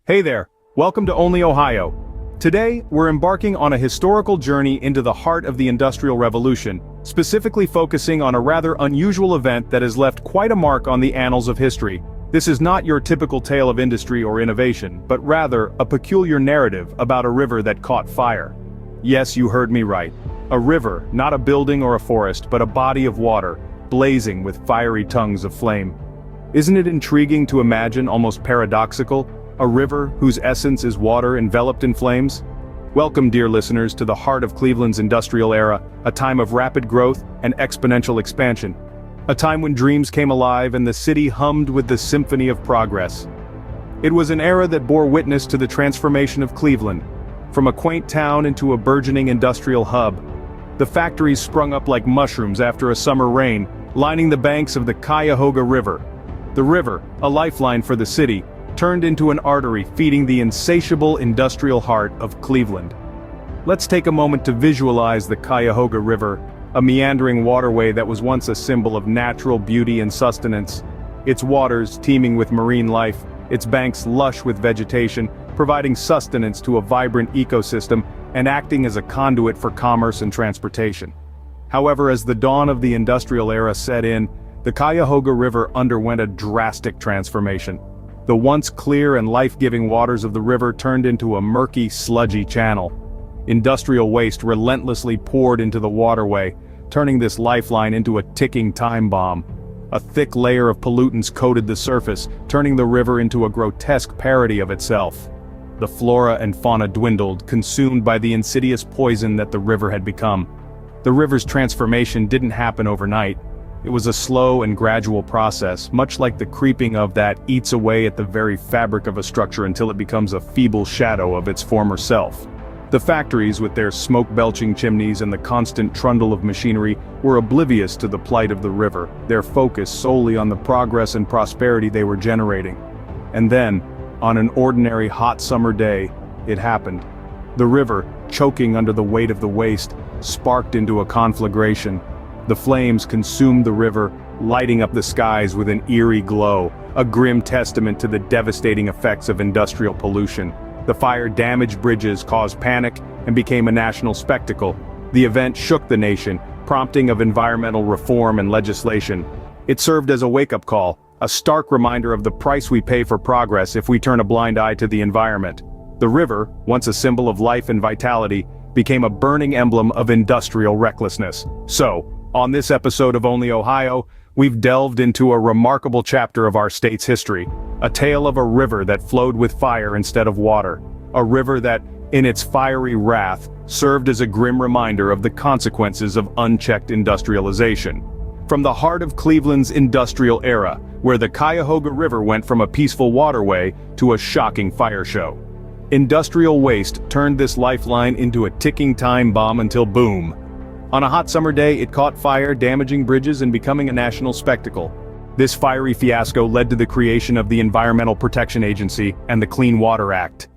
Hey there, welcome to Only Ohio. Today, we're embarking on a historical journey into the heart of the Industrial Revolution, specifically focusing on a rather unusual event that has left quite a mark on the annals of history. This is not your typical tale of industry or innovation, but rather a peculiar narrative about a river that caught fire. Yes, you heard me right. A river, not a building or a forest, but a body of water, blazing with fiery tongues of flame. Isn't it intriguing to imagine, almost paradoxical, a river whose essence is water enveloped in flames? Welcome, dear listeners, to the heart of Cleveland's industrial era, a time of rapid growth and exponential expansion. A time when dreams came alive and the city hummed with the symphony of progress. It was an era that bore witness to the transformation of Cleveland, from a quaint town into a burgeoning industrial hub. The factories sprung up like mushrooms after a summer rain, lining the banks of the Cuyahoga River. The river, a lifeline for the city, turned into an artery feeding the insatiable industrial heart of Cleveland. Let's take a moment to visualize the Cuyahoga River, a meandering waterway that was once a symbol of natural beauty and sustenance. Its waters teeming with marine life, its banks lush with vegetation, providing sustenance to a vibrant ecosystem and acting as a conduit for commerce and transportation. However, as the dawn of the industrial era set in, the Cuyahoga River underwent a drastic transformation. The once clear and life-giving waters of the river turned into a murky, sludgy channel. Industrial waste relentlessly poured into the waterway, turning this lifeline into a ticking time bomb. A thick layer of pollutants coated the surface, turning the river into a grotesque parody of itself. The flora and fauna dwindled, consumed by the insidious poison that the river had become. The river's transformation didn't happen overnight. It was a slow and gradual process, much like the creeping of that eats away at the very fabric of a structure until it becomes a feeble shadow of its former self. The factories, with their smoke-belching chimneys and the constant trundle of machinery, were oblivious to the plight of the river, their focus solely on the progress and prosperity they were generating. And then, on an ordinary hot summer day, it happened. The river, choking under the weight of the waste, sparked into a conflagration. The flames consumed the river, lighting up the skies with an eerie glow, a grim testament to the devastating effects of industrial pollution. The fire damaged bridges, caused panic, and became a national spectacle. The event shook the nation, prompting of environmental reform and legislation. It served as a wake-up call, a stark reminder of the price we pay for progress if we turn a blind eye to the environment. The river, once a symbol of life and vitality, became a burning emblem of industrial recklessness. So, on this episode of Only Ohio, we've delved into a remarkable chapter of our state's history, a tale of a river that flowed with fire instead of water, a river that, in its fiery wrath, served as a grim reminder of the consequences of unchecked industrialization. From the heart of Cleveland's industrial era, where the Cuyahoga River went from a peaceful waterway to a shocking fire show. Industrial waste turned this lifeline into a ticking time bomb until boom. On a hot summer day, it caught fire, damaging bridges and becoming a national spectacle. This fiery fiasco led to the creation of the Environmental Protection Agency and the Clean Water Act.